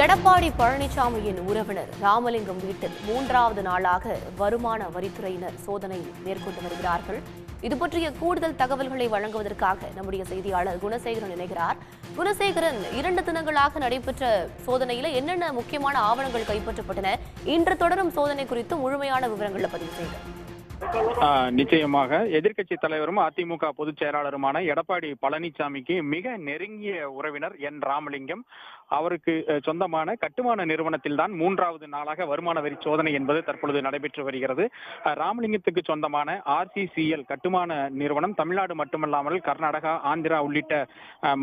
எடப்பாடி பழனிசாமியின் உறவினர் ராமலிங்கம் வீட்டில் 3வது நாளாக வருமான வரித்துறையினர் சோதனை மேற்கொண்டு வருகிறார்கள். இது பற்றிய கூடுதல் தகவல்களை வழங்குவதற்காக நம்முடைய செய்தியாளர் குணசேகரன் இணைகிறார். குணசேகரன், 2 தினங்களாக நடைபெற்ற சோதனையில என்னென்ன முக்கியமான ஆவணங்கள் கைப்பற்றப்பட்டன? இன்று தொடரும் சோதனை குறித்து முழுமையான விவரங்களை பதிவு செய்யுங்க. நிச்சயமாக எதிர்க்கட்சி தலைவரும் அதிமுக பொதுச் செயலாளருமான எடப்பாடி பழனிசாமிக்கு மிக நெருங்கிய உறவினர் என் ராமலிங்கம். அவருக்கு சொந்தமான கட்டுமான நிறுவனத்தில் தான் 3வது நாளாக வருமான வரி சோதனை என்பது தற்பொழுது நடைபெற்று வருகிறது. ராமலிங்கத்துக்கு சொந்தமான RCCL கட்டுமான நிறுவனம் தமிழ்நாடு மட்டுமல்லாமல் கர்நாடகா, ஆந்திரா உள்ளிட்ட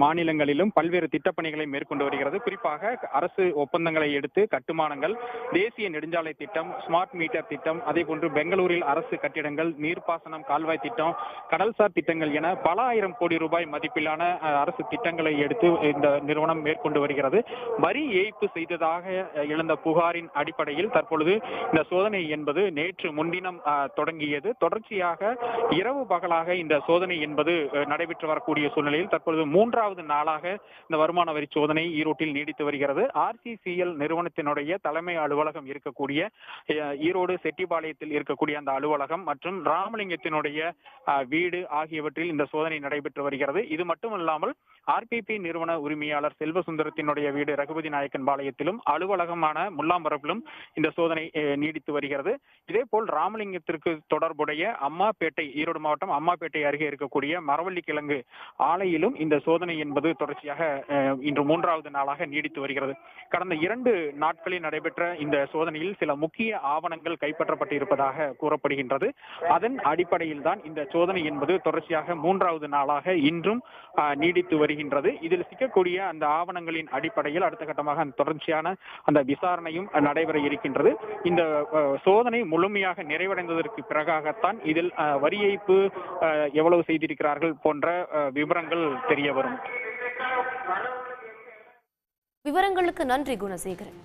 மாநிலங்களிலும் பல்வேறு திட்டப்பணிகளை மேற்கொண்டு வருகிறது. குறிப்பாக அரசு ஒப்பந்தங்களை எடுத்து கட்டுமானங்கள், தேசிய நெடுஞ்சாலை திட்டம், ஸ்மார்ட் மீட்டர் திட்டம், அதே போன்று பெங்களூரில் அரசு கட்டிடங்கள், நீர்ப்பாசனம், கால்வாய் திட்டம், கடல்சார் திட்டங்கள் என பல ஆயிரம் கோடி ரூபாய் மதிப்பிலான அரசு திட்டங்களை எடுத்து இந்த நிறுவனம் மேற்கொண்டு வருகிறது. வரி ஏய்ப்பு செய்ததாக எழுந்த புகாரின் அடிப்படையில் தற்பொழுது இந்த சோதனை என்பது நேற்று முன்தினம் தொடங்கியது. தொடர்ச்சியாக இரவு பகலாக இந்த சோதனை என்பது நடைபெற்று வரக்கூடிய சூழ்நிலையில் தற்பொழுது 3வது நாளாக இந்த வருமான வரி சோதனை ஈரோட்டில் நீடித்து வருகிறது. RCCL நிறுவனத்தினுடைய தலைமை அலுவலகம் இருக்கக்கூடிய ஈரோடு செட்டிபாளையத்தில் இருக்கக்கூடிய அந்த அலுவலகம் மற்றும் ராமலிங்கத்தினுடைய வீடு ஆகியவற்றில் இந்த சோதனை நடைபெற்று வருகிறது. இது மட்டுமல்லாமல் RPP நிறுவன உரிமையாளர் செல்வசுந்தரத்தினுடைய வீடு ரகுபதி நாயக்கன் பாளையத்திலும் அலுவலகமான முல்லாம்பரப்பிலும் இந்த சோதனை நீடித்து வருகிறது. இதேபோல் ராமலிங்கத்திற்கு தொடர்புடைய அம்மாப்பேட்டை, ஈரோடு மாவட்டம் அம்மாப்பேட்டை அருகே இருக்கக்கூடிய மரவள்ளி கிழங்கு ஆலையிலும் இந்த சோதனை என்பது தொடர்ச்சியாக இன்று 3வது நாளாக நீடித்து வருகிறது. கடந்த 2 நாட்களில் நடைபெற்ற இந்த சோதனையில் சில முக்கிய ஆவணங்கள் கைப்பற்றப்பட்டு இருப்பதாக கூறப்படுகின்றது. அதன் அடிப்படையில் தான் இந்த சோதனை என்பது தொடர்ச்சியாக 3வது நாளாக இன்றும் நீடித்து வருகின்றது. இதில் சிக்கக்கூடிய அந்த ஆவணங்களின் அடிப்படையில் அடுத்த கட்டமாக தொடர்ச்சியான அந்த விசாரணையும் நடைபெற இருக்கின்றது. இந்த சோதனை முழுமையாக நிறைவடைந்ததற்கு பிறகாகத்தான் இதில் வரி ஏய்ப்பு எவ்வளவு செய்திருக்கிறார்கள் போன்ற விவரங்கள் தெரிய வரும். விவரங்களுக்கு நன்றி குணசேகரன்.